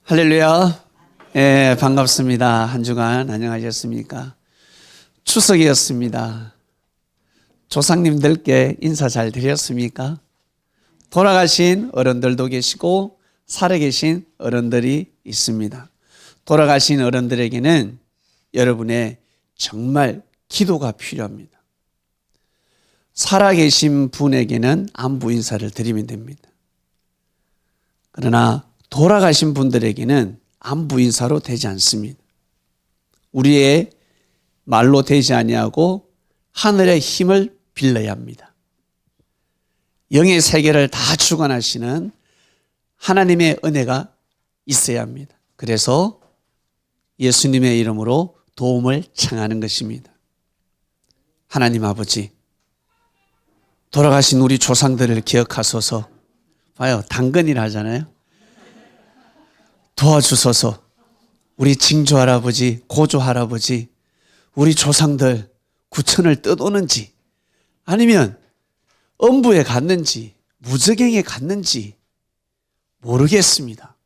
할렐루야. 예, 반갑습니다. 한 주간 안녕하셨습니까? 추석이었습니다. 조상님들께 인사 잘 드렸습니까? 돌아가신 어른들도 계시고 살아계신 어른들이 있습니다. 돌아가신 어른들에게는 여러분의 정말 기도가 필요합니다. 살아계신 분에게는 안부 인사를 드리면 됩니다. 그러나 돌아가신 분들에게는 안부 인사로 되지 않습니다. 우리의 말로 되지 아니하고 하늘의 힘을 빌려야 합니다. 영의 세계를 다 주관하시는 하나님의 은혜가 있어야 합니다. 그래서 예수님의 이름으로 도움을 청하는 것입니다. 하나님 아버지, 돌아가신 우리 조상들을 기억하소서. 봐요, 당근이라 하잖아요. 도와주소서. 우리 징조 할아버지, 고조 할아버지, 우리 조상들 구천을 떠도는지 아니면 엄부에 갔는지 무저갱에 갔는지 모르겠습니다.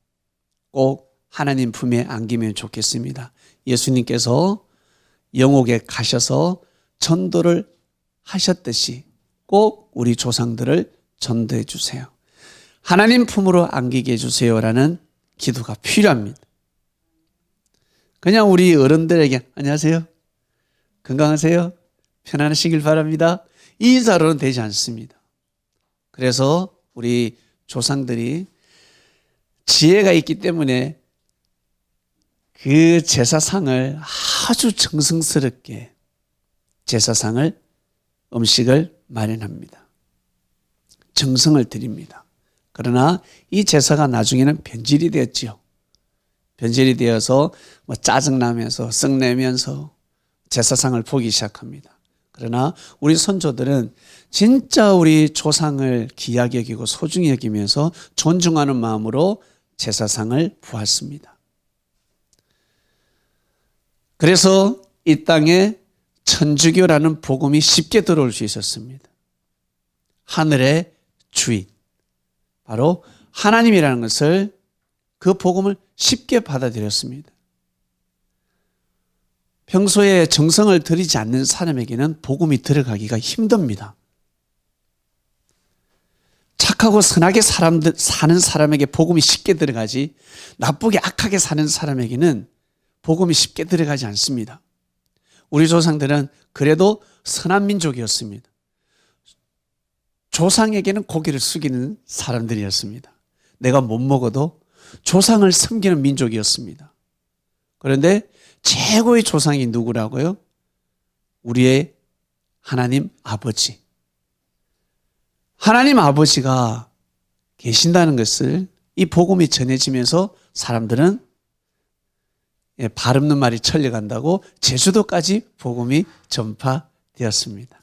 꼭 하나님 품에 안기면 좋겠습니다. 예수님께서 영옥에 가셔서 전도를 하셨듯이 꼭 우리 조상들을 전도해 주세요. 하나님 품으로 안기게 해주세요라는 기도가 필요합니다. 그냥 우리 어른들에게 안녕하세요, 건강하세요, 편안하시길 바랍니다, 이 인사로는 되지 않습니다. 그래서 우리 조상들이 지혜가 있기 때문에 그 제사상을 아주 정성스럽게 제사상을 음식을 마련합니다. 정성을 드립니다. 그러나 이 제사가 나중에는 변질이 되었지요. 변질이 되어서 짜증나면서 썩내면서 제사상을 보기 시작합니다. 그러나 우리 선조들은 진짜 우리 조상을 귀하게 여기고 소중히 여기면서 존중하는 마음으로 제사상을 보았습니다. 그래서 이 땅에 천주교라는 복음이 쉽게 들어올 수 있었습니다. 하늘의 주인, 바로 하나님이라는 것을, 그 복음을 쉽게 받아들였습니다. 평소에 정성을 들이지 않는 사람에게는 복음이 들어가기가 힘듭니다. 착하고 선하게 사는 사람에게 복음이 쉽게 들어가지, 나쁘게 악하게 사는 사람에게는 복음이 쉽게 들어가지 않습니다. 우리 조상들은 그래도 선한 민족이었습니다. 조상에게는 고개를 숙이는 사람들이었습니다. 내가 못 먹어도 조상을 섬기는 민족이었습니다. 그런데 최고의 조상이 누구라고요? 우리의 하나님 아버지. 하나님 아버지가 계신다는 것을 이 복음이 전해지면서 사람들은 발 없는 말이 천리간다고 제주도까지 복음이 전파되었습니다.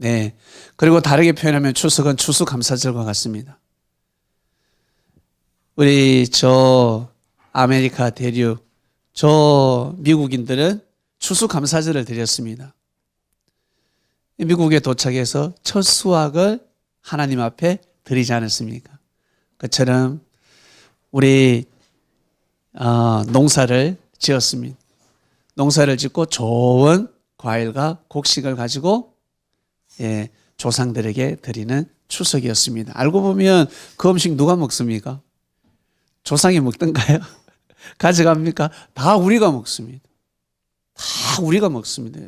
네. 그리고 다르게 표현하면 추석은 추수감사절과 같습니다. 우리 아메리카 대륙, 미국인들은 추수감사절을 드렸습니다. 미국에 도착해서 첫 수확을 하나님 앞에 드리지 않았습니까? 그처럼 우리 농사를 지었습니다. 농사를 짓고 좋은 과일과 곡식을 가지고 조상들에게 드리는 추석이었습니다. 알고 보면 그 음식 누가 먹습니까? 조상이 먹던가요? 가져갑니까? 다 우리가 먹습니다. 다 우리가 먹습니다.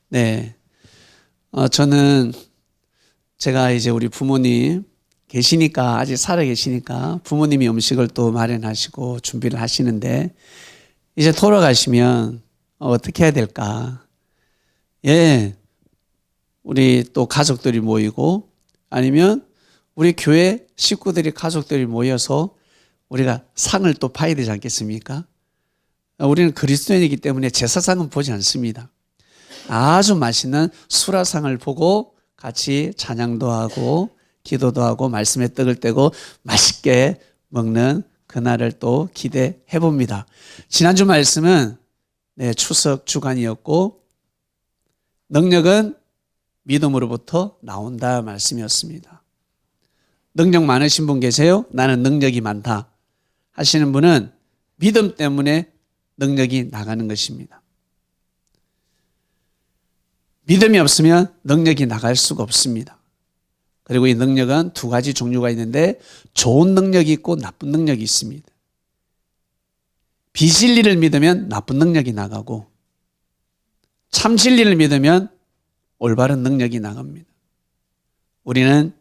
네. 저는 제가 이제 우리 부모님 계시니까, 아직 살아 계시니까 부모님이 음식을 또 마련하시고 준비를 하시는데, 이제 돌아가시면 어떻게 해야 될까? 예. 우리 또 가족들이 모이고, 아니면 우리 교회 식구들이, 가족들이 모여서 우리가 상을 또 봐야 되지 않겠습니까? 우리는 그리스도인이기 때문에 제사상은 보지 않습니다. 아주 맛있는 수라상을 보고 같이 찬양도 하고 기도도 하고 말씀의 떡을 떼고 맛있게 먹는 그날을 또 기대해 봅니다. 지난주 말씀은 추석 주간이었고, 능력은 믿음으로부터 나온다 말씀이었습니다. 능력 많으신 분 계세요? 나는 능력이 많다. 하시는 분은 믿음 때문에 능력이 나가는 것입니다. 믿음이 없으면 능력이 나갈 수가 없습니다. 그리고 이 능력은 두 가지 종류가 있는데 좋은 능력이 있고 나쁜 능력이 있습니다. 비진리를 믿으면 나쁜 능력이 나가고 참 진리를 믿으면 올바른 능력이 나갑니다. 우리는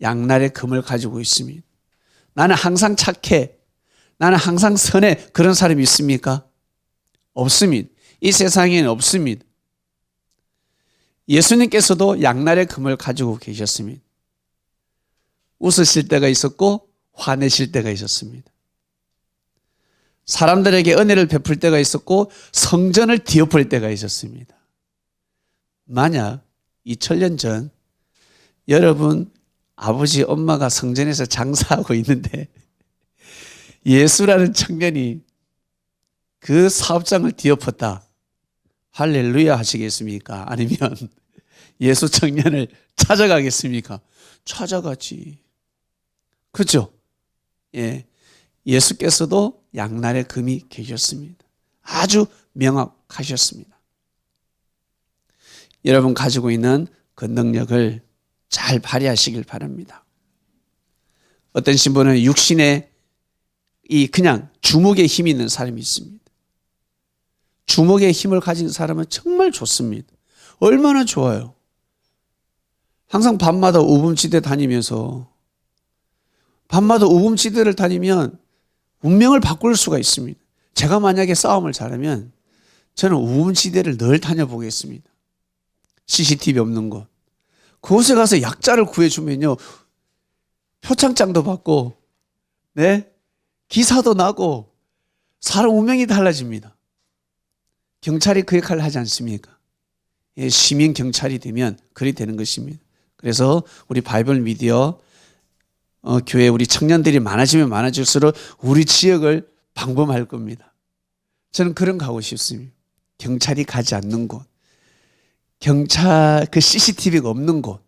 양날의 금을 가지고 있습니다. 나는 항상 착해. 나는 항상 선해. 그런 사람이 있습니까? 없습니다. 이 세상에는 없습니다. 예수님께서도 양날의 금을 가지고 계셨습니다. 웃으실 때가 있었고 화내실 때가 있었습니다. 사람들에게 은혜를 베풀 때가 있었고 성전을 뒤엎을 때가 있었습니다. 만약 2000년 전 여러분 아버지 엄마가 성전에서 장사하고 있는데 예수라는 청년이 그 사업장을 뒤엎었다. 할렐루야 하시겠습니까? 아니면 예수 청년을 찾아가겠습니까? 찾아가지. 그렇죠? 예. 예수께서도 양날의 금이 계셨습니다. 아주 명확하셨습니다. 여러분 가지고 있는 그 능력을 잘 발휘하시길 바랍니다. 어떤 신부는 육신에 그냥 주먹에 힘이 있는 사람이 있습니다. 주먹에 힘을 가진 사람은 정말 좋습니다. 얼마나 좋아요. 항상 밤마다 우범지대 다니면서 밤마다 우범지대를 다니면 운명을 바꿀 수가 있습니다. 제가 만약에 싸움을 잘하면 저는 우범지대를 늘 다녀보겠습니다. CCTV 없는 곳. 그곳에 가서 약자를 구해주면요. 표창장도 받고, 네? 기사도 나고, 사람 운명이 달라집니다. 경찰이 그 역할을 하지 않습니까? 예, 시민 경찰이 되면 그리 되는 것입니다. 그래서 우리 바이블 미디어 교회 우리 청년들이 많아지면 많아질수록 우리 지역을 방범할 겁니다. 저는 그런 거 하고 싶습니다. 경찰이 가지 않는 곳, 경찰 그 CCTV가 없는 곳,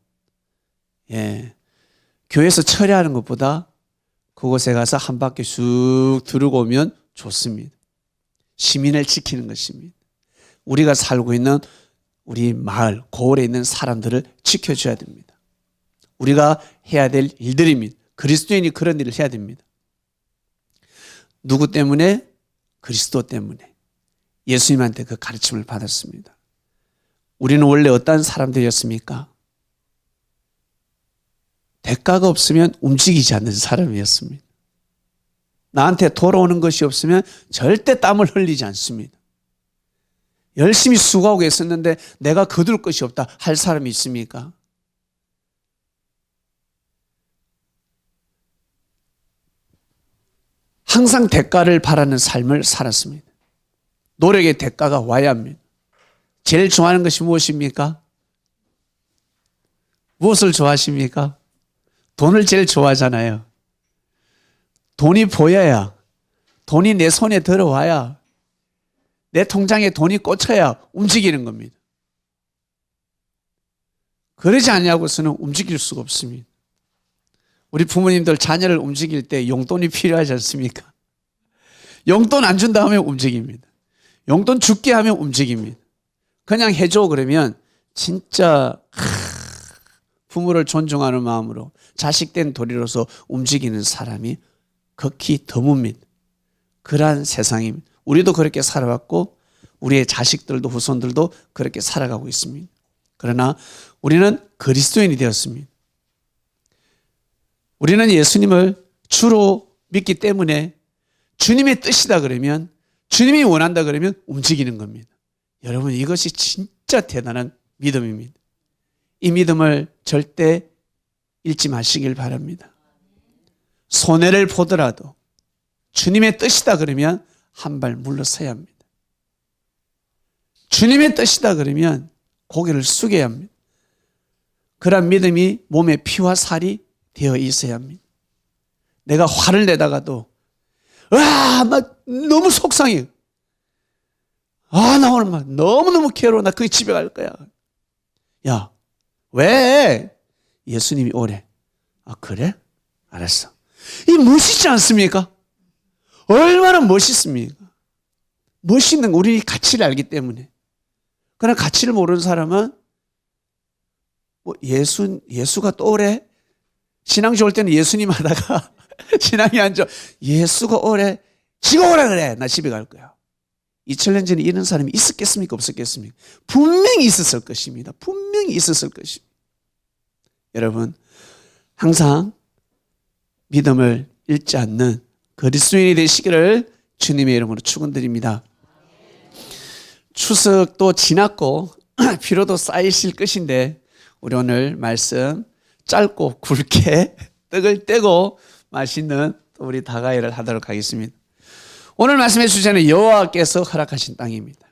예, 교회에서 처리하는 것보다 그곳에 가서 한 바퀴 쑥 두르고 오면 좋습니다. 시민을 지키는 것입니다. 우리가 살고 있는 우리 마을, 고을에 있는 사람들을 지켜줘야 됩니다. 우리가 해야 될 일들입니다. 그리스도인이 그런 일을 해야 됩니다. 누구 때문에? 그리스도 때문에. 예수님한테 그 가르침을 받았습니다. 우리는 원래 어떤 사람들이었습니까? 대가가 없으면 움직이지 않는 사람이었습니다. 나한테 돌아오는 것이 없으면 절대 땀을 흘리지 않습니다. 열심히 수고하고 있었는데 내가 거둘 것이 없다 할 사람이 있습니까? 항상 대가를 바라는 삶을 살았습니다. 노력의 대가가 와야 합니다. 제일 좋아하는 것이 무엇입니까? 무엇을 좋아하십니까? 돈을 제일 좋아하잖아요. 돈이 보여야, 돈이 내 손에 들어와야, 내 통장에 돈이 꽂혀야 움직이는 겁니다. 그러지 않냐고서는 움직일 수가 없습니다. 우리 부모님들 자녀를 움직일 때 용돈이 필요하지 않습니까? 용돈 안 준 다음에 움직입니다. 용돈 줄게 하면 움직입니다. 그냥 해줘 그러면 진짜 부모를 존중하는 마음으로 자식된 도리로서 움직이는 사람이 극히 드뭅니다. 그러한 세상입니다. 우리도 그렇게 살아왔고 우리의 자식들도 후손들도 그렇게 살아가고 있습니다. 그러나 우리는 그리스도인이 되었습니다. 우리는 예수님을 주로 믿기 때문에 주님의 뜻이다 그러면, 주님이 원한다 그러면 움직이는 겁니다. 여러분, 이것이 진짜 대단한 믿음입니다. 이 믿음을 절대 잃지 마시길 바랍니다. 손해를 보더라도 주님의 뜻이다 그러면 한 발 물러서야 합니다. 주님의 뜻이다 그러면 고개를 숙여야 합니다. 그런 믿음이 몸에 피와 살이 되어 있어야 합니다. 내가 화를 내다가도 막 너무 속상해. 나 오늘 막 너무너무 괴로워. 나 거기 집에 갈 거야. 야, 왜? 예수님이 오래. 그래? 알았어. 이 멋있지 않습니까? 얼마나 멋있습니까? 멋있는 거, 우리 가치를 알기 때문에. 그러나 가치를 모르는 사람은 뭐 예수가 또 오래 신앙 좋을 때는 예수님 하다가 신앙이 안 좋아. 예수가 오래 지가 오라 그래. 나 집에 갈 거야. 2000년 전에 이런 사람이 있었겠습니까? 없었겠습니까? 분명히 있었을 것입니다. 분명히 있었을 것입니다. 여러분, 항상 믿음을 잃지 않는 그리스도인이 되시기를 주님의 이름으로 축원드립니다. 추석도 지났고 피로도 쌓이실 것인데 우리 오늘 말씀 짧고 굵게 떡을 떼고 맛있는 우리 다가이를 하도록 하겠습니다. 오늘 말씀의 주제는 여호와께서 허락하신 땅입니다.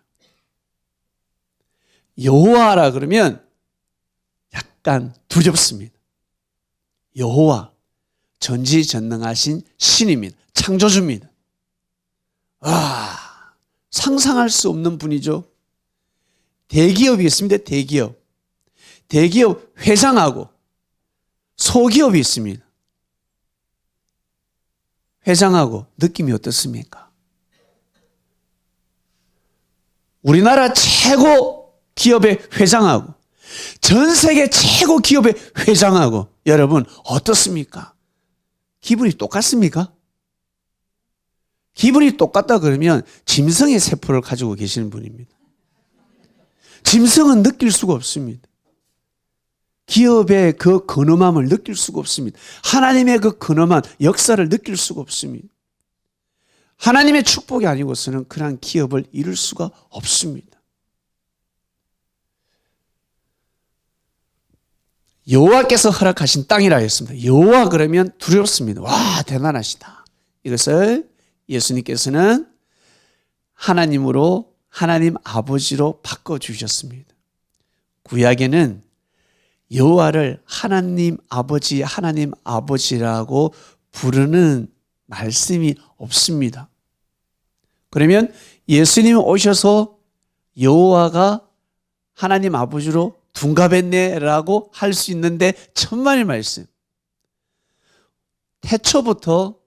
여호와라 그러면 약간 두렵습니다. 여호와, 전지전능하신 신입니다. 창조주입니다. 상상할 수 없는 분이죠. 대기업이 있습니다. 대기업. 대기업 회장하고 소기업이 있습니다. 회장하고 느낌이 어떻습니까? 우리나라 최고 기업의 회장하고 전 세계 최고 기업의 회장하고 여러분 어떻습니까? 기분이 똑같습니까? 기분이 똑같다 그러면 짐승의 세포를 가지고 계시는 분입니다. 짐승은 느낄 수가 없습니다. 기업의 그 근엄함을 느낄 수가 없습니다. 하나님의 그 근엄한 역사를 느낄 수가 없습니다. 하나님의 축복이 아니고서는 그러한 기업을 이룰 수가 없습니다. 여호와께서 허락하신 땅이라 했습니다. 여호와 그러면 두렵습니다. 와, 대단하시다. 이것을 예수님께서는 하나님으로, 하나님 아버지로 바꿔주셨습니다. 구약에는 여호와를 하나님 아버지라고 부르는 말씀이 없습니다. 그러면 예수님 오셔서 여호와가 하나님 아버지로 둔갑했네라고 할 수 있는데 천만의 말씀. 태초부터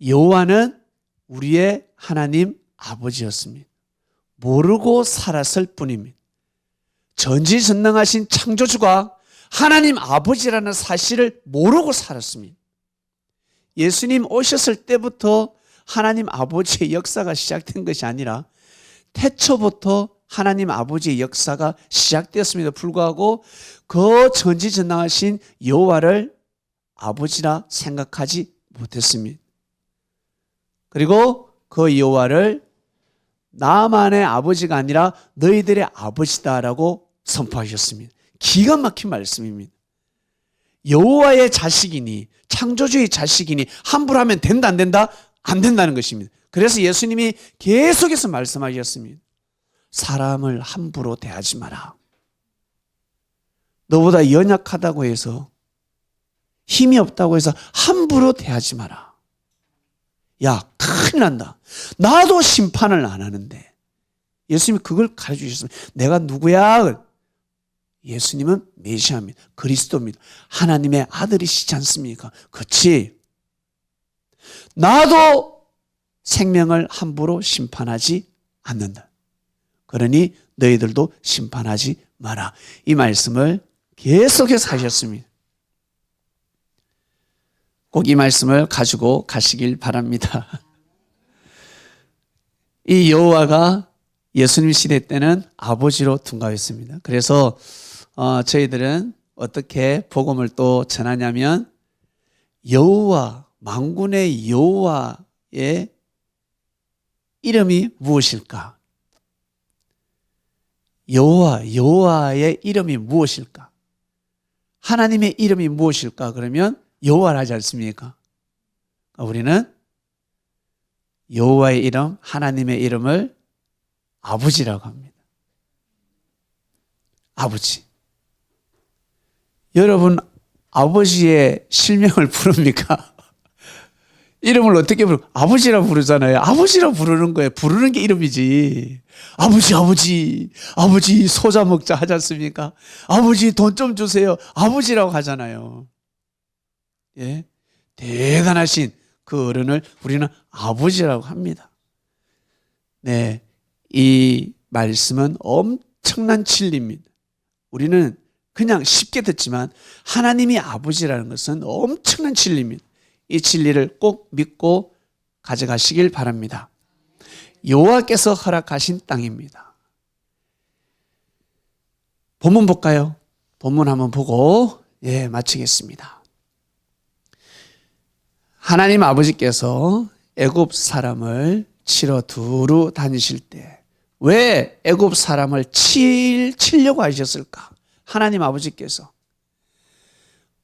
여호와는 우리의 하나님 아버지였습니다. 모르고 살았을 뿐입니다. 전지전능하신 창조주가 하나님 아버지라는 사실을 모르고 살았습니다. 예수님 오셨을 때부터 하나님 아버지의 역사가 시작된 것이 아니라 태초부터 하나님 아버지의 역사가 시작되었음에도 불구하고 그 전지전능하신 여호와를 아버지라 생각하지 못했습니다. 그리고 그 여호와를 나만의 아버지가 아니라 너희들의 아버지다라고 선포하셨습니다. 기가 막힌 말씀입니다. 여호와의 자식이니 창조주의 자식이니 함부로 하면 된다 안 된다? 안 된다는 것입니다. 그래서 예수님이 계속해서 말씀하셨습니다. 사람을 함부로 대하지 마라. 너보다 연약하다고 해서 힘이 없다고 해서 함부로 대하지 마라. 야, 큰일 난다. 나도 심판을 안 하는데. 예수님이 그걸 가르쳐 주셨습니다. 내가 누구야? 예수님은 메시아입니다. 그리스도입니다. 하나님의 아들이시지 않습니까? 그렇지. 나도 생명을 함부로 심판하지 않는다. 그러니 너희들도 심판하지 마라. 이 말씀을 계속해서 하셨습니다. 꼭 이 말씀을 가지고 가시길 바랍니다. 이 여호와가 예수님 시대 때는 아버지로 둔갑했습니다. 그래서 저희들은 어떻게 복음을 또 전하냐면 여호와, 만군의 여호와의 이름이 무엇일까? 여호와의 이름이 무엇일까? 하나님의 이름이 무엇일까? 그러면 여호와를 하지 않습니까? 우리는 여호와의 이름, 하나님의 이름을 아버지라고 합니다. 아버지. 여러분, 아버지의 실명을 부릅니까? 이름을 어떻게 부르? 아버지라고 부르잖아요. 아버지라고 부르는 거예요. 부르는 게 이름이지. 아버지 소자 먹자 하지 않습니까? 아버지 돈 좀 주세요. 아버지라고 하잖아요. 예, 대단하신 그 어른을 우리는 아버지라고 합니다. 네, 이 말씀은 엄청난 진리입니다. 우리는 그냥 쉽게 듣지만 하나님이 아버지라는 것은 엄청난 진리입니다. 이 진리를 꼭 믿고 가져가시길 바랍니다. 여호와께서 허락하신 땅입니다. 본문 볼까요? 본문 한번 보고 마치겠습니다. 하나님 아버지께서 애굽 사람을 치러 두루 다니실 때 왜 애굽 사람을 치려고 하셨을까? 하나님 아버지께서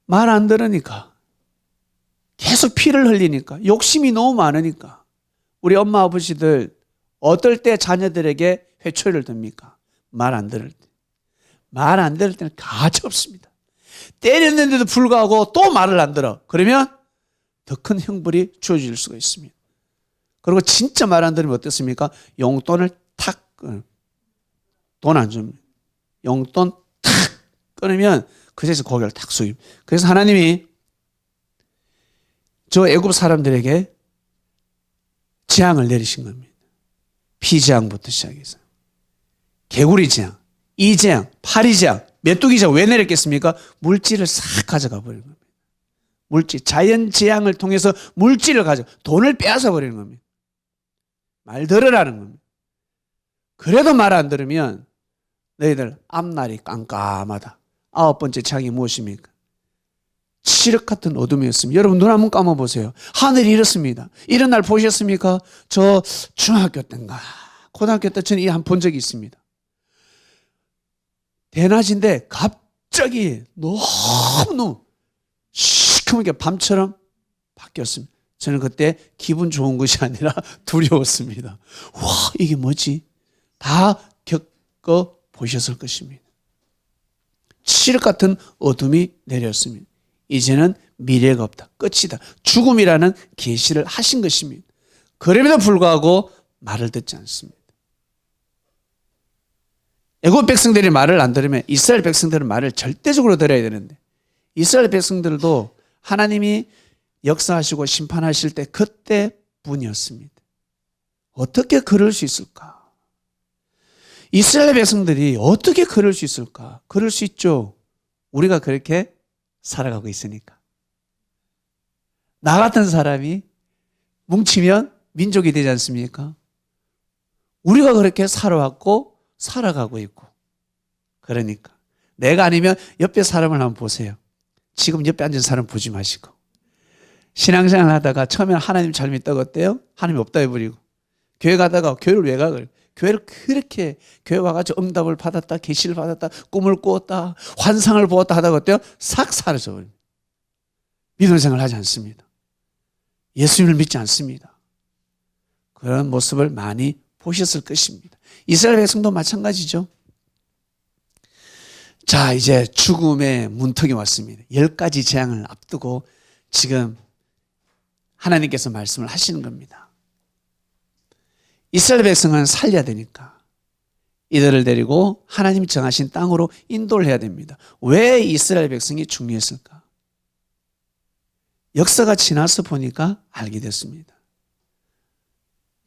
말 안 들으니까, 계속 피를 흘리니까, 욕심이 너무 많으니까. 우리 엄마 아버지들 어떨 때 자녀들에게 회초리를 듭니까? 말 안 들을 때. 말 안 들을 때는 가치 없습니다. 때렸는데도 불구하고 또 말을 안 들어. 그러면 더 큰 형벌이 주어질 수가 있습니다. 그리고 진짜 말 안 들으면 어떻습니까? 용돈을 탁 돈 안 줍니다. 용돈 탁 끊으면 그제서 고개를 탁 숙입니다. 그래서 하나님이 저 애굽 사람들에게 재앙을 내리신 겁니다. 피재앙부터 시작해서 개구리 재앙, 이 재앙, 파리 재앙, 메뚜기 재앙. 왜 내렸겠습니까? 물질을 싹 가져가 버리는 겁니다. 물질, 자연 재앙을 통해서 물질을 돈을 빼앗아 버리는 겁니다. 말 들으라는 겁니다. 그래도 말 안 들으면 너희들 앞날이 깜깜하다. 9번째 재앙이 무엇입니까? 칠흑 같은 어둠이었습니다. 여러분 눈 한번 감아보세요. 하늘이 이렇습니다. 이런 날 보셨습니까? 저 중학교 때인가 고등학교 때 저는 이 한 본 적이 있습니다. 대낮인데 갑자기 너무 시커멓게 밤처럼 바뀌었습니다. 저는 그때 기분 좋은 것이 아니라 두려웠습니다. 와, 이게 뭐지? 다 겪어보셨을 것입니다. 칠흑 같은 어둠이 내렸습니다. 이제는 미래가 없다. 끝이다. 죽음이라는 계시를 하신 것입니다. 그럼에도 불구하고 말을 듣지 않습니다. 애굽 백성들이 말을 안 들으면 이스라엘 백성들은 말을 절대적으로 들어야 되는데 이스라엘 백성들도 하나님이 역사하시고 심판하실 때 그때뿐이었습니다. 어떻게 그럴 수 있을까? 이스라엘 백성들이 어떻게 그럴 수 있을까? 그럴 수 있죠. 우리가 그렇게 살아가고 있으니까. 나 같은 사람이 뭉치면 민족이 되지 않습니까? 우리가 그렇게 살아왔고 살아가고 있고. 그러니까 내가 아니면 옆에 사람을 한번 보세요. 지금 옆에 앉은 사람 보지 마시고. 신앙생활 하다가 처음에 하나님 잘 믿다고 어때요? 하나님 없다 해버리고. 교회 가다가 교회를 왜 가? 교회를 그렇게 교회 와가지고 응답을 받았다, 계시를 받았다, 꿈을 꾸었다, 환상을 보았다 하다가 어때요? 싹 사라져버립니다. 믿음 생활을 하지 않습니다. 예수님을 믿지 않습니다. 그런 모습을 많이 보셨을 것입니다. 이스라엘 백성도 마찬가지죠. 자, 이제 죽음의 문턱이 왔습니다. 10가지 재앙을 앞두고 지금 하나님께서 말씀을 하시는 겁니다. 이스라엘 백성은 살려야 되니까 이들을 데리고 하나님이 정하신 땅으로 인도를 해야 됩니다. 왜 이스라엘 백성이 중요했을까? 역사가 지나서 보니까 알게 됐습니다.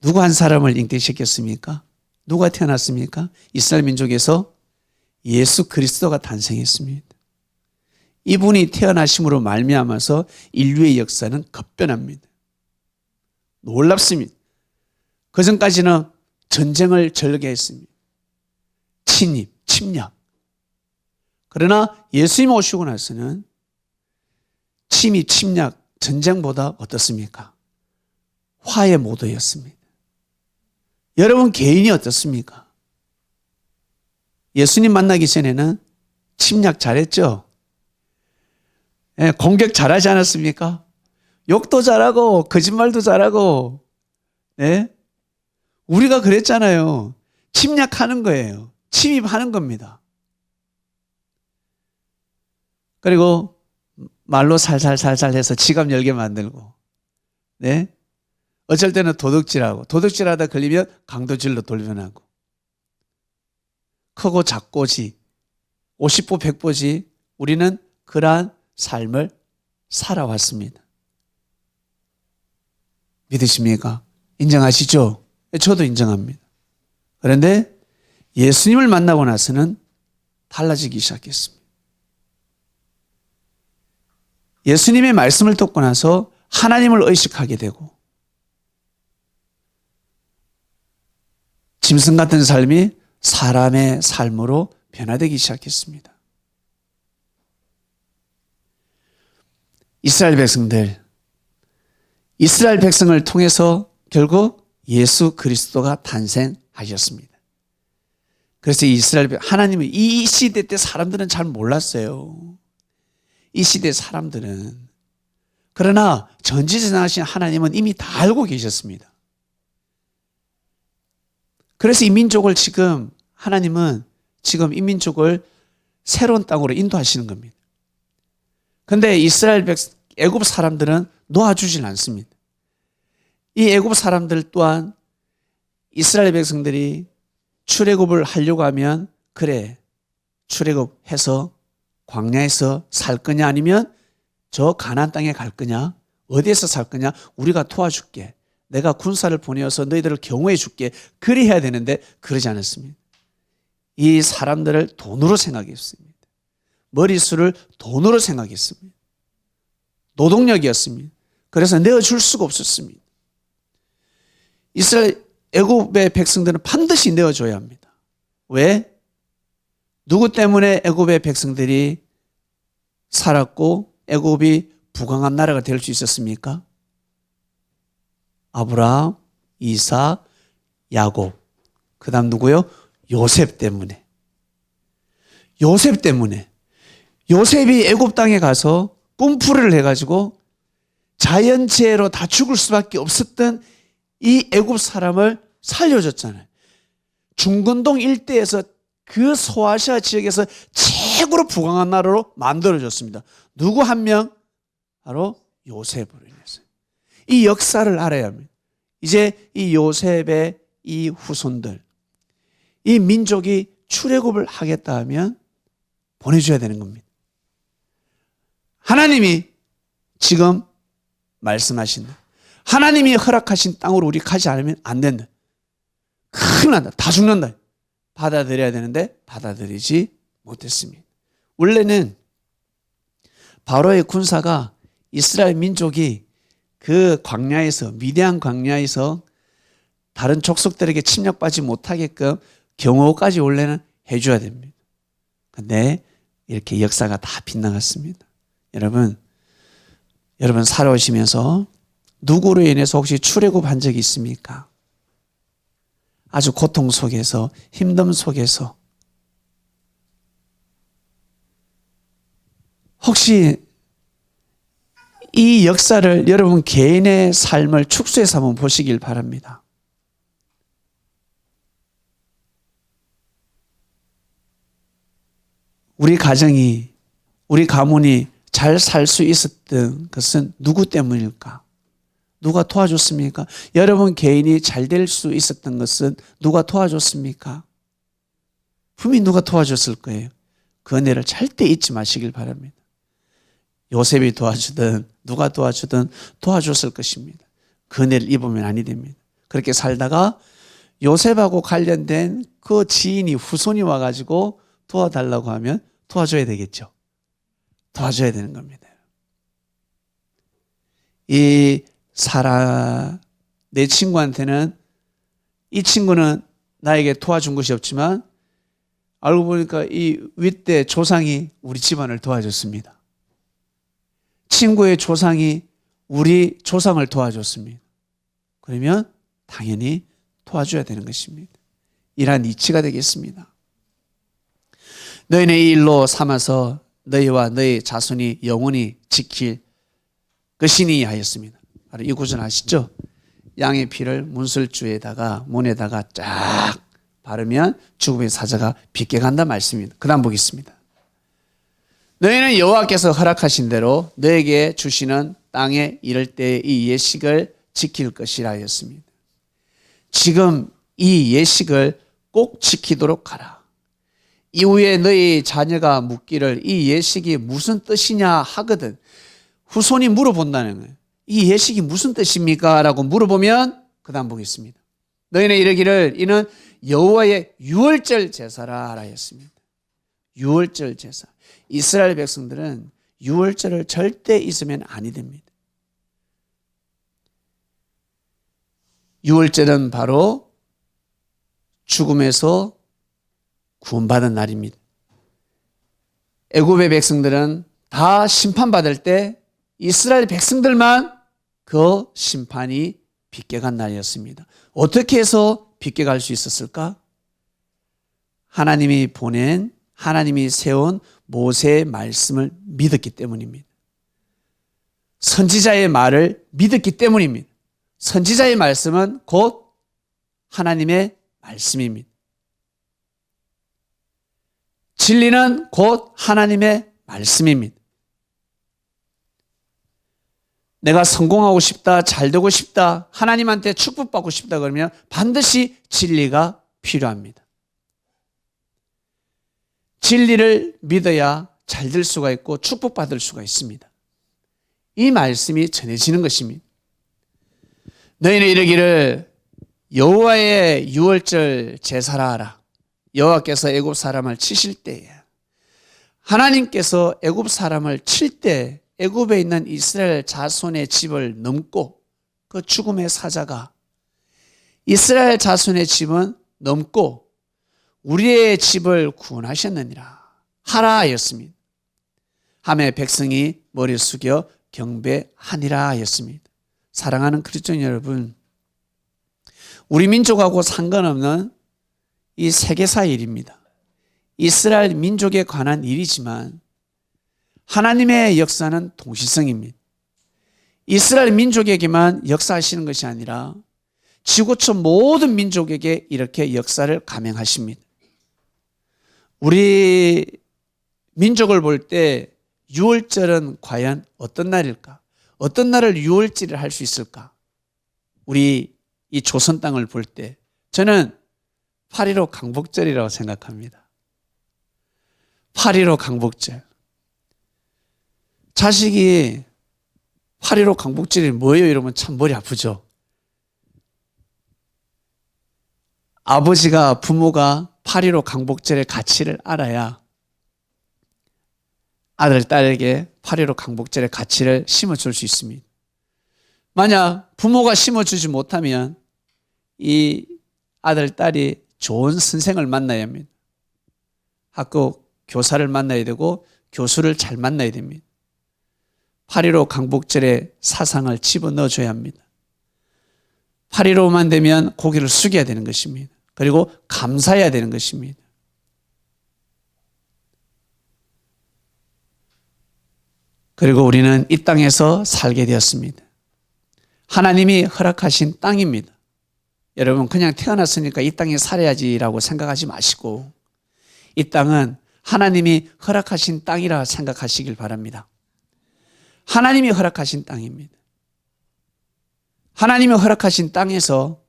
누구 한 사람을 잉태시켰습니까? 누가 태어났습니까? 이스라엘 민족에서 예수 그리스도가 탄생했습니다. 이분이 태어나심으로 말미암아서 인류의 역사는 급변합니다. 놀랍습니다. 그전까지는 전쟁을 전개했습니다. 침입, 침략. 그러나 예수님 오시고 나서는 침입, 침략, 전쟁보다 어떻습니까? 화해 모드였습니다. 여러분 개인이 어떻습니까? 예수님 만나기 전에는 침략 잘했죠? 네, 공격 잘하지 않았습니까? 욕도 잘하고 거짓말도 잘하고 네? 우리가 그랬잖아요. 침략하는 거예요. 침입하는 겁니다. 그리고 말로 살살살살 해서 지갑 열게 만들고 네? 어쩔 때는 도둑질하고 도둑질하다 걸리면 강도질로 돌변하고 크고 작고지 50보 100보지 우리는 그러한 삶을 살아왔습니다. 믿으십니까? 인정하시죠? 저도 인정합니다. 그런데 예수님을 만나고 나서는 달라지기 시작했습니다. 예수님의 말씀을 듣고 나서 하나님을 의식하게 되고 짐승 같은 삶이 사람의 삶으로 변화되기 시작했습니다. 이스라엘 백성을 통해서 결국 예수 그리스도가 탄생하셨습니다. 그래서 하나님은 이 시대 때 사람들은 잘 몰랐어요. 이 시대 사람들은. 그러나 전지전능하신 하나님은 이미 다 알고 계셨습니다. 그래서 이 민족을 하나님은 지금 이 민족을 새로운 땅으로 인도하시는 겁니다. 그런데 애굽 사람들은 놓아주질 않습니다. 이 애굽 사람들 또한 이스라엘 백성들이 출애굽을 하려고 하면 그래 출애굽해서 광야에서 살 거냐 아니면 저 가나안 땅에 갈 거냐 어디에서 살 거냐 우리가 도와줄게 내가 군사를 보내어서 너희들을 경호해 줄게 그리 해야 되는데 그러지 않았습니다. 이 사람들을 돈으로 생각했습니다. 머릿수를 돈으로 생각했습니다. 노동력이었습니다. 그래서 내어줄 수가 없었습니다. 애굽의 백성들은 반드시 내어줘야 합니다. 왜? 누구 때문에 애굽의 백성들이 살았고 애굽이 부강한 나라가 될 수 있었습니까? 아브라함, 이삭, 야곱. 그 다음 누구요? 요셉 때문에. 요셉이 애굽 땅에 가서 꿈풀이를 해가지고 자연재해로 다 죽을 수밖에 없었던 이 애굽 사람을 살려줬잖아요. 중건동 일대에서 그 소아시아 지역에서 최고로 부강한 나라로 만들어줬습니다. 누구 한 명? 바로 요셉으로 인해서. 이 역사를 알아야 합니다. 이제 이 요셉의 이 후손들, 이 민족이 출애굽을 하겠다 하면 보내줘야 되는 겁니다. 하나님이 지금 말씀하신다. 하나님이 허락하신 땅으로 우리 가지 않으면 안 된다. 큰일 난다. 다 죽는다. 받아들여야 되는데 받아들이지 못했습니다. 원래는 바로의 군사가 이스라엘 민족이 그 광야에서 미디안 광야에서 다른 족속들에게 침략받지 못하게끔 경호까지 원래는 해줘야 됩니다. 근데 이렇게 역사가 다 빗나갔습니다. 여러분 살아오시면서 누구로 인해서 혹시 출애굽한 적이 있습니까? 아주 고통 속에서 힘듦 속에서 혹시 이 역사를 여러분 개인의 삶을 축소해서 한번 보시길 바랍니다. 우리 가정이 우리 가문이 잘 살 수 있었던 것은 누구 때문일까? 누가 도와줬습니까? 여러분 개인이 잘 될 수 있었던 것은 누가 도와줬습니까? 분명히 누가 도와줬을 거예요. 그 은혜를 절대 잊지 마시길 바랍니다. 요셉이 도와주든 누가 도와주든 도와줬을 것입니다. 그 은혜를 입으면 아니 됩니다. 그렇게 살다가 요셉하고 관련된 그 지인이 후손이 와가지고 도와달라고 하면 도와줘야 되겠죠. 도와줘야 되는 겁니다. 내 친구한테는 이 친구는 나에게 도와준 것이 없지만 알고 보니까 이 윗대 조상이 우리 집안을 도와줬습니다. 친구의 조상이 우리 조상을 도와줬습니다. 그러면 당연히 도와줘야 되는 것입니다. 이러한 이치가 되겠습니다. 너희는 이 일로 삼아서 너희와 너희 자손이 영원히 지킬 것이니 하였습니다. 바로 이 구절 아시죠? 양의 피를 문설주에다가 문에다가 쫙 바르면 죽음의 사자가 빗게 간다 말씀입니다. 그 다음 보겠습니다. 너희는 여호와께서 허락하신 대로 너에게 주시는 땅에 이를 때 이 예식을 지킬 것이라 하였습니다. 지금 이 예식을 꼭 지키도록 하라. 이후에 너희 자녀가 묻기를 이 예식이 무슨 뜻이냐 하거든 후손이 물어본다는 거예요. 이 예식이 무슨 뜻입니까? 라고 물어보면 그 다음 보겠습니다. 너희는 이르기를 이는 여호와의 유월절 제사라 하라 했습니다. 유월절 제사. 이스라엘 백성들은 유월절을 절대 잊으면 아니 됩니다. 유월절은 바로 죽음에서 구원받은 날입니다. 애굽의 백성들은 다 심판받을 때 이스라엘 백성들만 그 심판이 빗겨간 날이었습니다. 어떻게 해서 빗겨갈 수 있었을까? 하나님이 보낸, 하나님이 세운 모세의 말씀을 믿었기 때문입니다. 선지자의 말을 믿었기 때문입니다. 선지자의 말씀은 곧 하나님의 말씀입니다. 진리는 곧 하나님의 말씀입니다. 내가 성공하고 싶다, 잘 되고 싶다, 하나님한테 축복받고 싶다 그러면 반드시 진리가 필요합니다. 진리를 믿어야 잘 될 수가 있고 축복받을 수가 있습니다. 이 말씀이 전해지는 것입니다. 너희는 이르기를 여호와의 유월절 제사라 하라. 여호와께서 애굽 사람을 치실 때에, 하나님께서 애굽 사람을 칠 때 애굽에 있는 이스라엘 자손의 집을 넘고 그 죽음의 사자가 이스라엘 자손의 집은 넘고 우리의 집을 구원하셨느니라 하라 하였습니다. 하매 백성이 머리 숙여 경배하니라 하였습니다. 사랑하는 그리스도인 여러분, 우리 민족하고 상관없는 이 세계사 일입니다. 이스라엘 민족에 관한 일이지만 하나님의 역사는 동시성입니다. 이스라엘 민족에게만 역사하시는 것이 아니라 지구촌 모든 민족에게 이렇게 역사를 감행하십니다. 우리 민족을 볼 때 유월절은 과연 어떤 날일까? 어떤 날을 유월절을 할 수 있을까? 우리 이 조선 땅을 볼 때 저는 8.15 강복절이라고 생각합니다. 8.15 강복절. 자식이 8.15 강복절이 뭐예요? 이러면 참 머리 아프죠. 아버지가, 부모가 8.15 강복절의 가치를 알아야 아들, 딸에게 8.15 강복절의 가치를 심어줄 수 있습니다. 만약 부모가 심어주지 못하면 이 아들, 딸이 좋은 선생을 만나야 합니다. 학교 교사를 만나야 되고 교수를 잘 만나야 됩니다. 8.15 강복절의 사상을 집어넣어줘야 합니다. 8.15만 되면 고개를 숙여야 되는 것입니다. 그리고 감사해야 되는 것입니다. 그리고 우리는 이 땅에서 살게 되었습니다. 하나님이 허락하신 땅입니다. 여러분, 그냥 태어났으니까 이 땅에 살아야지라고 생각하지 마시고 이 땅은 하나님이 허락하신 땅이라 생각하시길 바랍니다. 하나님이 허락하신 땅입니다. 하나님이 허락하신 땅에서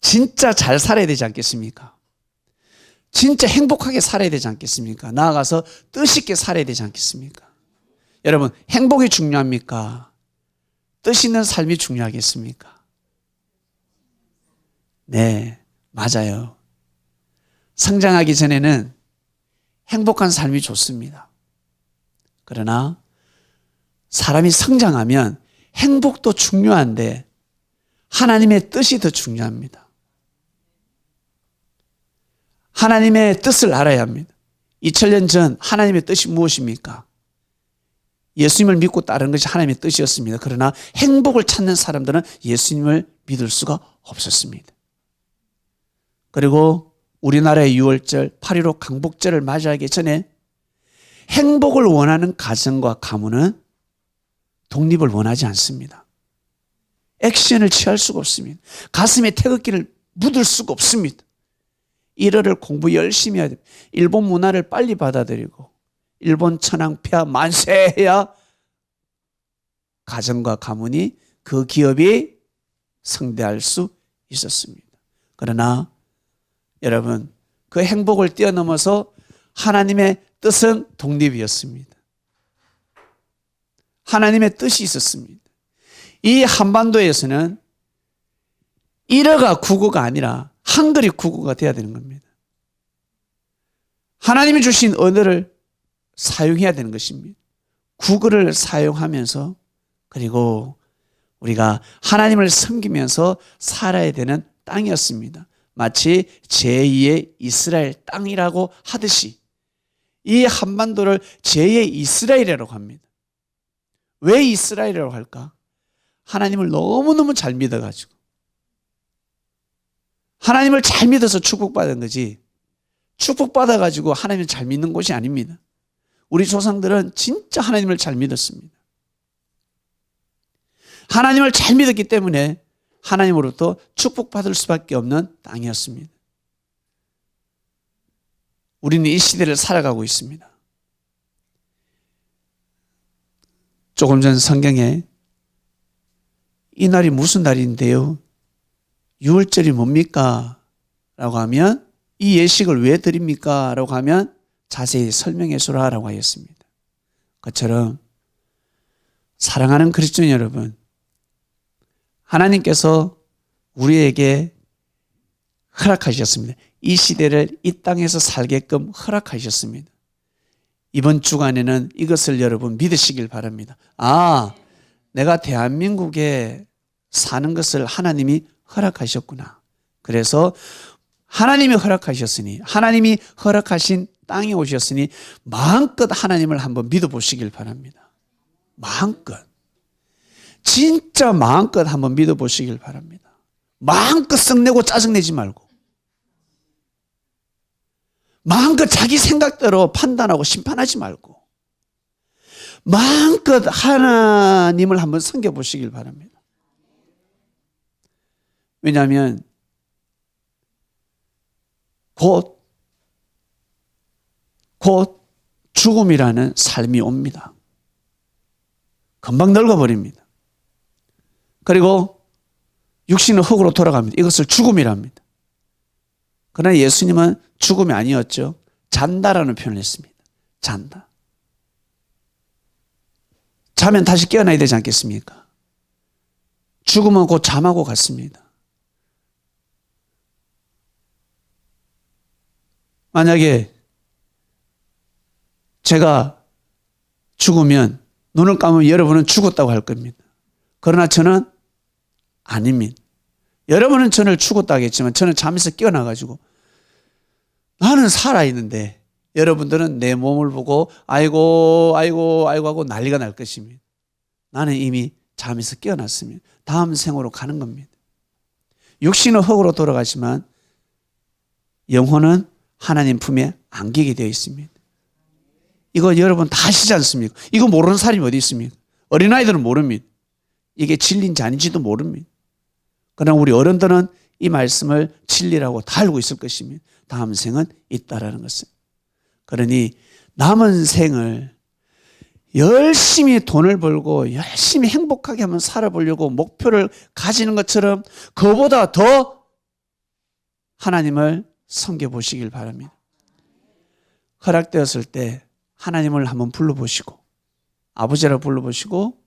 진짜 잘 살아야 되지 않겠습니까? 진짜 행복하게 살아야 되지 않겠습니까? 나아가서 뜻있게 살아야 되지 않겠습니까? 여러분, 행복이 중요합니까? 뜻 있는 삶이 중요하겠습니까? 네, 맞아요. 성장하기 전에는 행복한 삶이 좋습니다. 그러나 사람이 성장하면 행복도 중요한데 하나님의 뜻이 더 중요합니다. 하나님의 뜻을 알아야 합니다. 2000년 전 하나님의 뜻이 무엇입니까? 예수님을 믿고 따르는 것이 하나님의 뜻이었습니다. 그러나 행복을 찾는 사람들은 예수님을 믿을 수가 없었습니다. 그리고 우리나라의 6월절 8.15 강복절을 맞이하기 전에 행복을 원하는 가정과 가문은 독립을 원하지 않습니다. 액션을 취할 수가 없습니다. 가슴에 태극기를 묻을 수가 없습니다. 일어를 공부 열심히 해야 됩니다. 일본 문화를 빨리 받아들이고 일본 천황폐하 만세해야 가정과 가문이 그 기업이 성대할 수 있었습니다. 그러나 여러분, 그 행복을 뛰어넘어서 하나님의 뜻은 독립이었습니다. 하나님의 뜻이 있었습니다. 이 한반도에서는 1어가 국어가 아니라 한글이 국어가 돼야 되는 겁니다. 하나님이 주신 언어를 사용해야 되는 것입니다. 국어를 사용하면서 그리고 우리가 하나님을 섬기면서 살아야 되는 땅이었습니다. 마치 제2의 이스라엘 땅이라고 하듯이 이 한반도를 제2의 이스라엘이라고 합니다. 왜 이스라엘이라고 할까? 하나님을 너무너무 잘 믿어가지고 하나님을 잘 믿어서 축복받은 거지 축복받아가지고 하나님을 잘 믿는 곳이 아닙니다. 우리 조상들은 진짜 하나님을 잘 믿었습니다. 하나님을 잘 믿었기 때문에 하나님으로부터 축복받을 수밖에 없는 땅이었습니다. 우리는 이 시대를 살아가고 있습니다. 조금 전 성경에 이 날이 무슨 날인데요? 유월절이 뭡니까? 라고 하면 이 예식을 왜 드립니까? 라고 하면 자세히 설명해 주라라고 하였습니다. 그처럼 사랑하는 그리스도인 여러분, 하나님께서 우리에게 허락하셨습니다. 이 시대를 이 땅에서 살게끔 허락하셨습니다. 이번 주간에는 이것을 여러분 믿으시길 바랍니다. 아, 내가 대한민국에 사는 것을 하나님이 허락하셨구나. 그래서 하나님이 허락하셨으니 하나님이 허락하신 땅에 오셨으니 마음껏 하나님을 한번 믿어보시길 바랍니다. 마음껏. 진짜 마음껏 한번 믿어보시길 바랍니다. 마음껏 썩내고 짜증내지 말고 마음껏 자기 생각대로 판단하고 심판하지 말고 마음껏 하나님을 한번 섬겨보시길 바랍니다. 왜냐하면 곧 죽음이라는 삶이 옵니다. 금방 늙어버립니다. 그리고 육신은 흙으로 돌아갑니다. 이것을 죽음이랍니다. 그러나 예수님은 죽음이 아니었죠. 잔다라는 표현을 했습니다. 잔다. 자면 다시 깨어나야 되지 않겠습니까? 죽음은 곧 잠하고 같습니다. 만약에 제가 죽으면 눈을 감으면 여러분은 죽었다고 할 겁니다. 그러나 저는 아닙니다. 여러분은 저를 죽었다 하겠지만 저는 잠에서 깨어나가지고 나는 살아있는데 여러분들은 내 몸을 보고 아이고 하고 난리가 날 것입니다. 나는 이미 잠에서 깨어났습니다. 다음 생으로 가는 겁니다. 육신은 흙으로 돌아가지만 영혼은 하나님 품에 안기게 되어 있습니다. 이거 여러분 다 아시지 않습니까? 이거 모르는 사람이 어디 있습니까? 어린아이들은 모릅니다. 이게 진리인지 아닌지도 모릅니다. 그러나 우리 어른들은 이 말씀을 진리라고 다 알고 있을 것입니다. 다음 생은 있다라는 것은. 그러니 남은 생을 열심히 돈을 벌고 열심히 행복하게 한번 살아보려고 목표를 가지는 것처럼 그보다 더 하나님을 섬겨보시길 바랍니다. 허락되었을 때 하나님을 한번 불러보시고 아버지라 불러보시고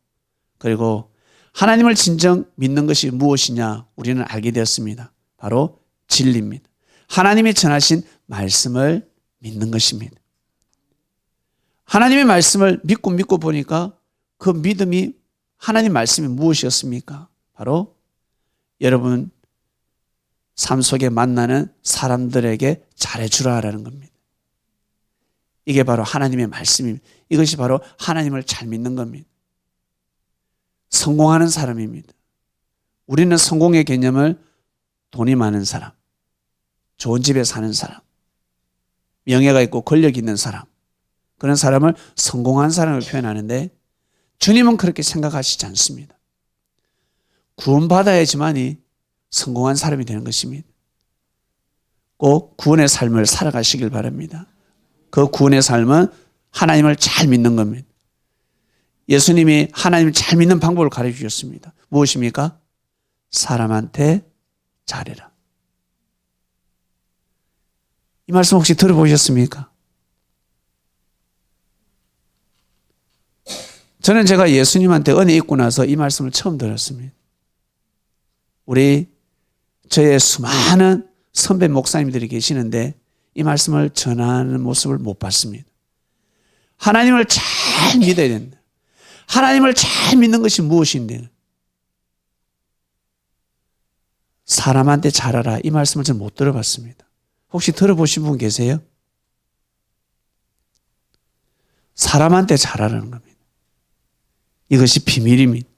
그리고 하나님을 진정 믿는 것이 무엇이냐 우리는 알게 되었습니다. 바로 진리입니다. 하나님이 전하신 말씀을 믿는 것입니다. 하나님의 말씀을 믿고 보니까 그 믿음이 하나님 말씀이 무엇이었습니까? 바로 여러분 삶 속에 만나는 사람들에게 잘해주라라는 겁니다. 이게 바로 하나님의 말씀입니다. 이것이 바로 하나님을 잘 믿는 겁니다. 성공하는 사람입니다. 우리는 성공의 개념을 돈이 많은 사람, 좋은 집에 사는 사람, 명예가 있고 권력이 있는 사람, 그런 사람을 성공한 사람을 표현하는데 주님은 그렇게 생각하시지 않습니다. 구원받아야지만이 성공한 사람이 되는 것입니다. 꼭 구원의 삶을 살아가시길 바랍니다. 그 구원의 삶은 하나님을 잘 믿는 겁니다. 예수님이 하나님을 잘 믿는 방법을 가르쳐 주셨습니다. 무엇입니까? 사람한테 잘해라. 이 말씀 혹시 들어보셨습니까? 저는 제가 예수님한테 은혜 있고 나서 이 말씀을 처음 들었습니다. 저의 수많은 선배 목사님들이 계시는데 이 말씀을 전하는 모습을 못 봤습니다. 하나님을 잘 믿어야 된다. 하나님을 잘 믿는 것이 무엇인데? 사람한테 잘하라. 이 말씀을 저는 못 들어봤습니다. 혹시 들어보신 분 계세요? 사람한테 잘하라는 겁니다. 이것이 비밀입니다.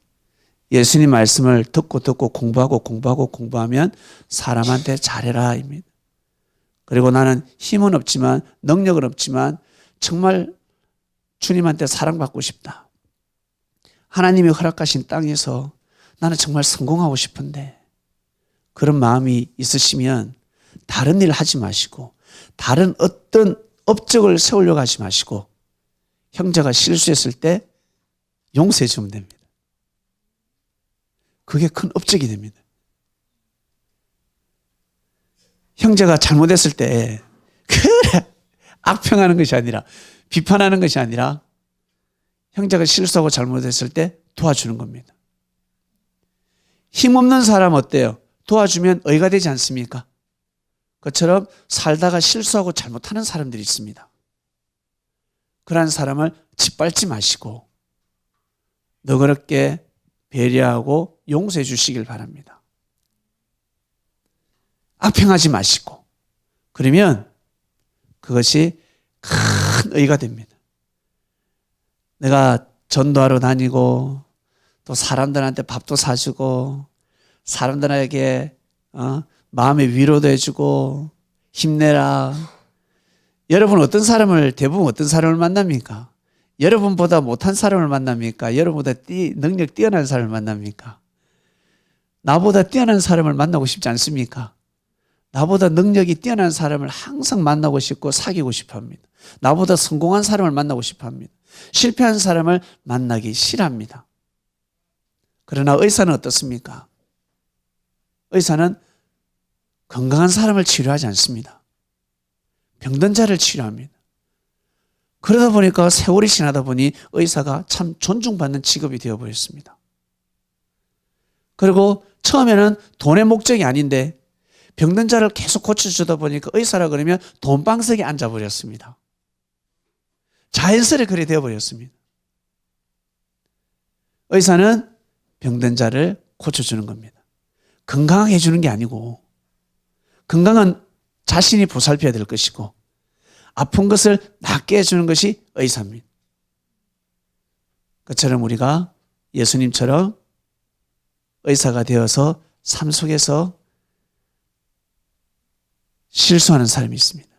예수님 말씀을 듣고 공부하면 사람한테 잘해라 입니다. 그리고 나는 힘은 없지만 능력은 없지만 정말 주님한테 사랑받고 싶다. 하나님이 허락하신 땅에서 나는 정말 성공하고 싶은데 그런 마음이 있으시면 다른 일 하지 마시고 다른 어떤 업적을 세우려고 하지 마시고 형제가 실수했을 때 용서해 주면 됩니다. 그게 큰 업적이 됩니다. 형제가 잘못했을 때 그래 악평하는 것이 아니라 비판하는 것이 아니라 형제가 실수하고 잘못했을 때 도와주는 겁니다. 힘없는 사람 어때요? 도와주면 의가 되지 않습니까? 그처럼 살다가 실수하고 잘못하는 사람들이 있습니다. 그러한 사람을 짓밟지 마시고 너그럽게 배려하고 용서해 주시길 바랍니다. 악평하지 마시고 그러면 그것이 큰 의가 됩니다. 내가 전도하러 다니고 또 사람들한테 밥도 사주고 사람들에게 마음의 위로도 해주고 힘내라. 여러분 대부분 어떤 사람을 만납니까? 여러분보다 못한 사람을 만납니까? 여러분보다 능력 뛰어난 사람을 만납니까? 나보다 뛰어난 사람을 만나고 싶지 않습니까? 나보다 능력이 뛰어난 사람을 항상 만나고 싶고 사귀고 싶어 합니다. 나보다 성공한 사람을 만나고 싶어 합니다. 실패한 사람을 만나기 싫어합니다. 그러나 의사는 어떻습니까? 의사는 건강한 사람을 치료하지 않습니다. 병든 자를 치료합니다. 그러다 보니까 세월이 지나다 보니 의사가 참 존중받는 직업이 되어버렸습니다. 그리고 처음에는 돈의 목적이 아닌데 병든 자를 계속 고쳐주다 보니까 의사라 그러면 돈방석에 앉아버렸습니다. 자연스레 그리 되어버렸습니다. 의사는 병든 자를 고쳐주는 겁니다. 건강하게 해주는 게 아니고 건강은 자신이 보살펴야 될 것이고 아픈 것을 낫게 해주는 것이 의사입니다. 그처럼 우리가 예수님처럼 의사가 되어서 삶 속에서 실수하는 사람이 있습니다.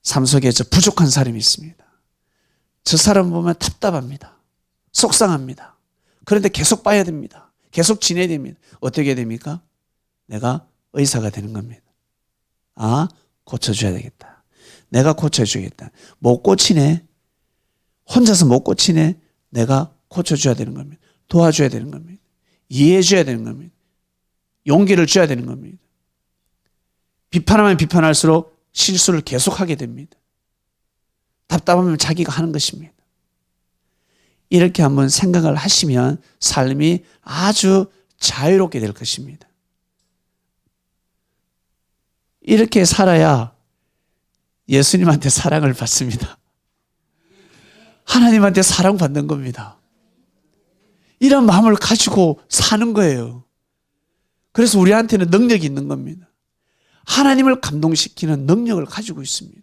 삶 속에 부족한 사람이 있습니다. 저 사람 보면 답답합니다. 속상합니다. 그런데 계속 봐야 됩니다. 계속 지내야 됩니다. 어떻게 됩니까? 내가 의사가 되는 겁니다. 고쳐줘야 되겠다. 내가 고쳐주겠다. 못 고치네. 혼자서 못 고치네. 내가 고쳐줘야 되는 겁니다. 도와줘야 되는 겁니다. 이해해줘야 되는 겁니다. 용기를 줘야 되는 겁니다. 비판하면 비판할수록 실수를 계속하게 됩니다. 답답하면 자기가 하는 것입니다. 이렇게 한번 생각을 하시면 삶이 아주 자유롭게 될 것입니다. 이렇게 살아야 예수님한테 사랑을 받습니다. 하나님한테 사랑받는 겁니다. 이런 마음을 가지고 사는 거예요. 그래서 우리한테는 능력이 있는 겁니다. 하나님을 감동시키는 능력을 가지고 있습니다.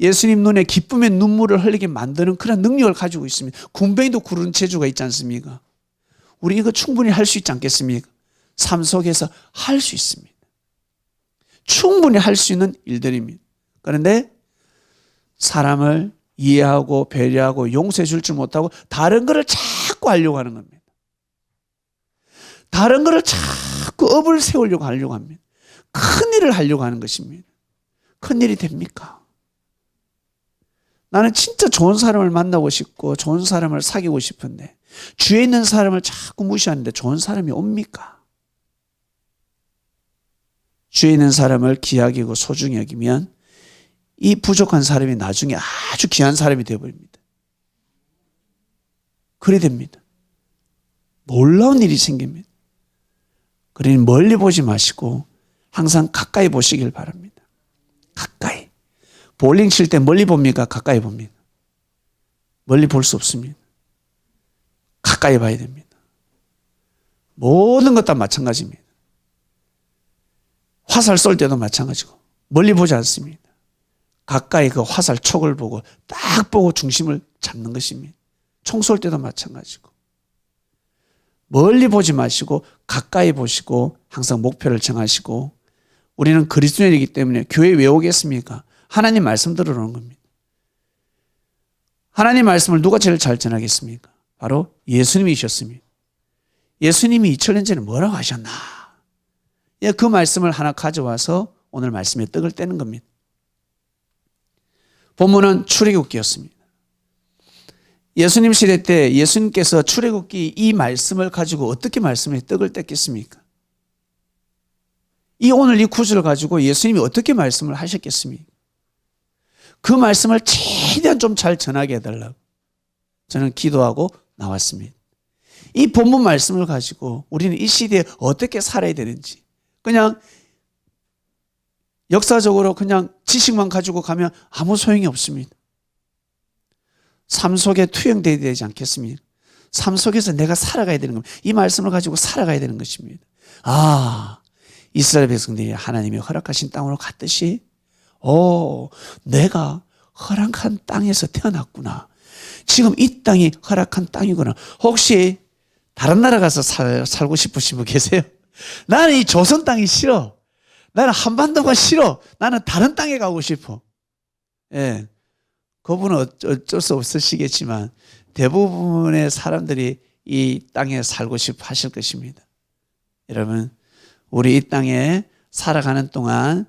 예수님 눈에 기쁨의 눈물을 흘리게 만드는 그런 능력을 가지고 있습니다. 군뱅이도 구르는 재주가 있지 않습니까? 우리 이거 충분히 할 수 있지 않겠습니까? 삶 속에서 할 수 있습니다. 충분히 할 수 있는 일들입니다. 그런데 사람을 이해하고 배려하고 용서해 줄 줄 못하고 다른 것을 자꾸 하려고 하는 겁니다. 다른 것을 자꾸 업을 세우려고 하려고 합니다. 큰 일을 하려고 하는 것입니다. 큰 일이 됩니까? 나는 진짜 좋은 사람을 만나고 싶고 좋은 사람을 사귀고 싶은데 주위에 있는 사람을 자꾸 무시하는데 좋은 사람이 옵니까? 주위에 있는 사람을 귀하게 여기고 소중히 여기면 이 부족한 사람이 나중에 아주 귀한 사람이 되어버립니다. 그래 됩니다. 놀라운 일이 생깁니다. 그러니 멀리 보지 마시고 항상 가까이 보시길 바랍니다. 가까이. 볼링 칠 때 멀리 봅니까? 가까이 봅니까? 멀리 볼 수 없습니다. 가까이 봐야 됩니다. 모든 것 다 마찬가지입니다. 화살 쏠 때도 마찬가지고 멀리 보지 않습니다. 가까이 그 화살 촉을 보고 딱 보고 중심을 잡는 것입니다. 총 쏠 때도 마찬가지고 멀리 보지 마시고 가까이 보시고 항상 목표를 정하시고 우리는 그리스도인이기 때문에 교회 왜 오겠습니까? 하나님 말씀 들으러 오는 겁니다. 하나님 말씀을 누가 제일 잘 전하겠습니까? 바로 예수님이셨습니다. 예수님이 2000년 전에 뭐라고 하셨나? 그 말씀을 하나 가져와서 오늘 말씀에 떡을 떼는 겁니다. 본문은 출애굽기였습니다. 예수님 시대 때 예수님께서 출애굽기 이 말씀을 가지고 어떻게 말씀에 떡을 뗐겠습니까? 오늘 이 구절을 가지고 예수님이 어떻게 말씀을 하셨겠습니까? 그 말씀을 최대한 좀 잘 전하게 해달라고 저는 기도하고 나왔습니다. 이 본문 말씀을 가지고 우리는 이 시대에 어떻게 살아야 되는지 그냥 역사적으로 그냥 지식만 가지고 가면 아무 소용이 없습니다. 삶 속에 투영되어야 되지 않겠습니까? 삶 속에서 내가 살아가야 되는 겁니다. 이 말씀을 가지고 살아가야 되는 것입니다. 이스라엘 백성들이 하나님이 허락하신 땅으로 갔듯이 내가 허락한 땅에서 태어났구나. 지금 이 땅이 허락한 땅이구나. 혹시 다른 나라 가서 살고 싶으신 분 계세요? 나는 이 조선 땅이 싫어. 나는 한반도가 싫어. 나는 다른 땅에 가고 싶어. 예. 그분은 어쩔 수 없으시겠지만 대부분의 사람들이 이 땅에 살고 싶어 하실 것입니다. 여러분, 우리 이 땅에 살아가는 동안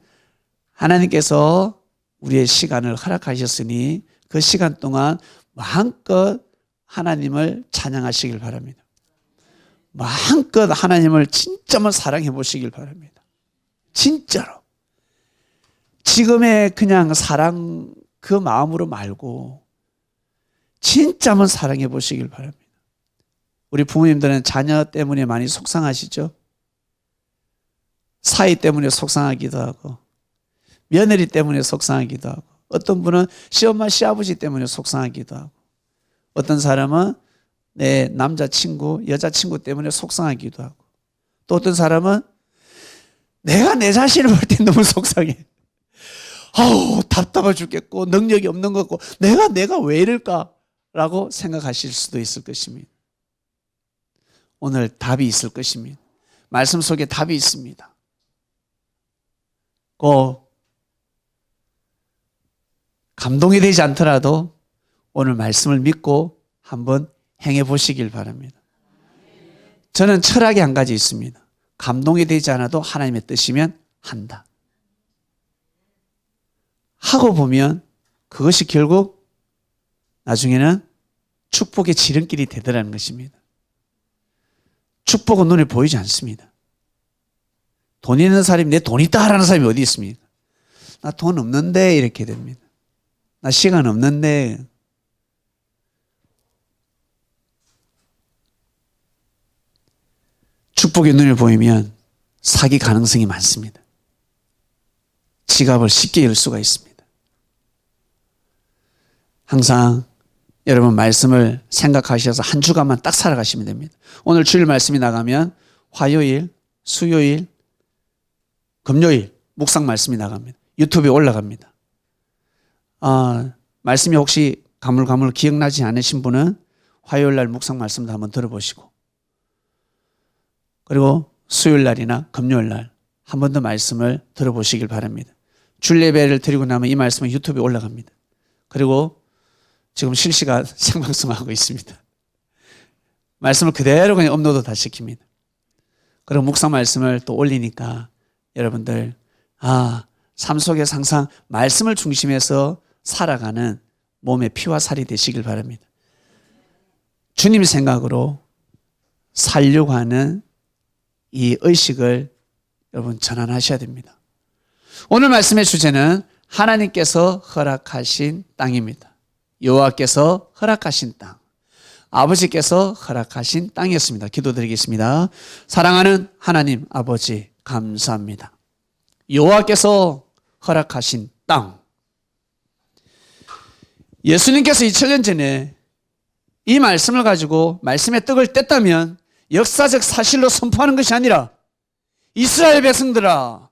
하나님께서 우리의 시간을 허락하셨으니 그 시간 동안 마음껏 하나님을 찬양하시길 바랍니다. 마음껏 하나님을 진짜만 사랑해 보시길 바랍니다. 진짜로. 지금의 그냥 사랑 그 마음으로 말고 진짜만 사랑해 보시길 바랍니다. 우리 부모님들은 자녀 때문에 많이 속상하시죠? 사위 때문에 속상하기도 하고 며느리 때문에 속상하기도 하고 어떤 분은 시엄마 시아버지 때문에 속상하기도 하고 어떤 사람은 내 남자친구 여자친구 때문에 속상하기도 하고 또 어떤 사람은 내가 내 자신을 볼 때 너무 속상해. 답답해 죽겠고 능력이 없는 것 같고 내가 왜 이럴까라고 생각하실 수도 있을 것입니다. 오늘 답이 있을 것입니다. 말씀 속에 답이 있습니다. 꼭 감동이 되지 않더라도 오늘 말씀을 믿고 한번 행해 보시길 바랍니다. 저는 철학이 한 가지 있습니다. 감동이 되지 않아도 하나님의 뜻이면 한다. 하고 보면 그것이 결국 나중에는 축복의 지름길이 되더라는 것입니다. 축복은 눈에 보이지 않습니다. 돈 있는 사람이 내 돈 있다 하라는 사람이 어디 있습니까? 나 돈 없는데 이렇게 됩니다. 나 시간 없는데. 축복의 눈에 보이면 사기 가능성이 많습니다. 지갑을 쉽게 열 수가 있습니다. 항상 여러분 말씀을 생각하셔서 한 주간만 딱 살아가시면 됩니다. 오늘 주일 말씀이 나가면 화요일, 수요일, 금요일 묵상 말씀이 나갑니다. 유튜브에 올라갑니다. 말씀이 혹시 가물가물 기억나지 않으신 분은 화요일 날 묵상 말씀도 한번 들어보시고 그리고 수요일 날이나 금요일 날 한 번 더 말씀을 들어보시길 바랍니다. 주일 예배를 드리고 나면 이 말씀은 유튜브에 올라갑니다. 그리고 지금 실시간 생방송하고 있습니다. 말씀을 그대로 그냥 업로드 다 시킵니다. 그리고 묵상 말씀을 또 올리니까 여러분들 삶 속에서 항상 말씀을 중심해서 살아가는 몸의 피와 살이 되시길 바랍니다. 주님 생각으로 살려고 하는 이 의식을 여러분 전환하셔야 됩니다. 오늘 말씀의 주제는 하나님께서 허락하신 땅입니다. 여호와께서 허락하신 땅. 아버지께서 허락하신 땅이었습니다. 기도드리겠습니다. 사랑하는 하나님 아버지 감사합니다. 여호와께서 허락하신 땅. 예수님께서 2000년 전에 이 말씀을 가지고 말씀의 떡을 뗐다면 역사적 사실로 선포하는 것이 아니라 이스라엘 백성들아,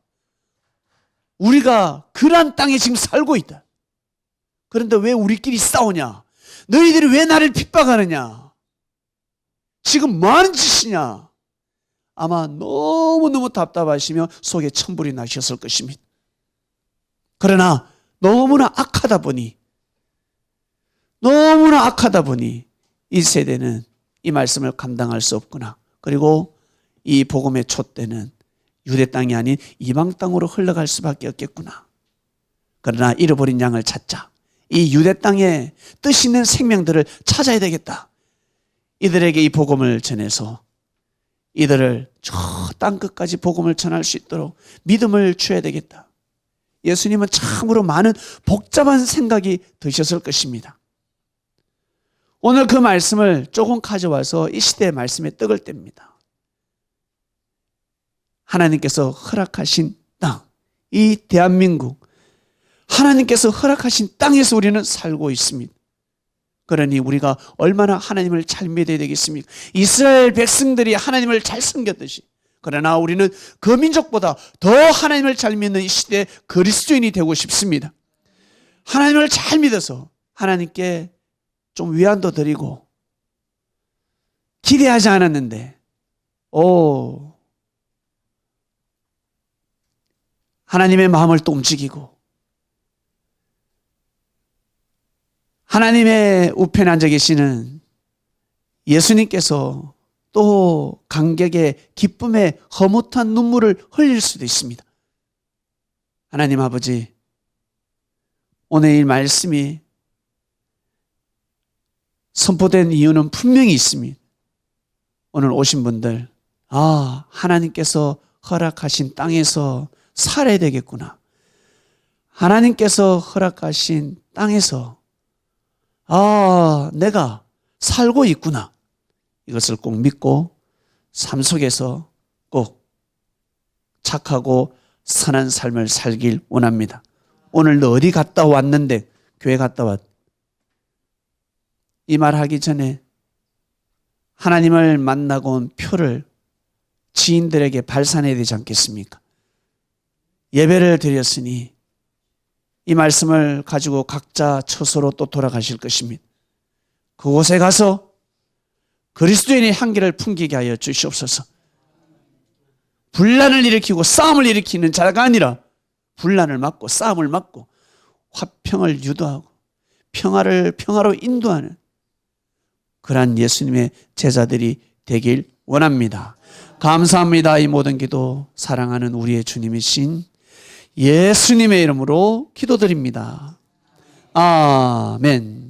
우리가 그러한 땅에 지금 살고 있다. 그런데 왜 우리끼리 싸우냐? 너희들이 왜 나를 핍박하느냐? 지금 뭐 하는 짓이냐? 아마 너무너무 답답하시며 속에 천불이 나셨을 것입니다. 그러나 너무나 악하다 보니 이 세대는 이 말씀을 감당할 수 없구나. 그리고 이 복음의 촛대는 유대 땅이 아닌 이방 땅으로 흘러갈 수밖에 없겠구나. 그러나 잃어버린 양을 찾자. 이 유대 땅에 뜻 있는 생명들을 찾아야 되겠다. 이들에게 이 복음을 전해서 이들을 저 땅끝까지 복음을 전할 수 있도록 믿음을 줘야 되겠다. 예수님은 참으로 많은 복잡한 생각이 드셨을 것입니다. 오늘 그 말씀을 조금 가져와서 이 시대의 말씀에 떡을 뗍니다. 하나님께서 허락하신 땅, 이 대한민국, 하나님께서 허락하신 땅에서 우리는 살고 있습니다. 그러니 우리가 얼마나 하나님을 잘 믿어야 되겠습니까? 이스라엘 백성들이 하나님을 잘 섬겼듯이, 그러나 우리는 그 민족보다 더 하나님을 잘 믿는 이 시대의 그리스도인이 되고 싶습니다. 하나님을 잘 믿어서 하나님께 좀 위안도 드리고 기대하지 않았는데 하나님의 마음을 또 움직이고 하나님의 우편에 앉아 계시는 예수님께서 또 감격의 기쁨의 허무한 눈물을 흘릴 수도 있습니다. 하나님 아버지, 오늘 이 말씀이 선포된 이유는 분명히 있습니다. 오늘 오신 분들, 하나님께서 허락하신 땅에서 살아야 되겠구나. 하나님께서 허락하신 땅에서 내가 살고 있구나. 이것을 꼭 믿고 삶 속에서 꼭 착하고 선한 삶을 살길 원합니다. 오늘 너 어디 갔다 왔는데? 교회 갔다 왔. 이 말 하기 전에 하나님을 만나고 온 표를 지인들에게 발산해야 되지 않겠습니까? 예배를 드렸으니 이 말씀을 가지고 각자 처소로 또 돌아가실 것입니다. 그곳에 가서 그리스도인의 향기를 풍기게 하여 주시옵소서. 분란을 일으키고 싸움을 일으키는 자가 아니라 분란을 막고 싸움을 막고 화평을 유도하고 평화로 인도하는 그러한 예수님의 제자들이 되길 원합니다. 감사합니다. 이 모든 기도 사랑하는 우리의 주님이신 예수님의 이름으로 기도드립니다. 아멘.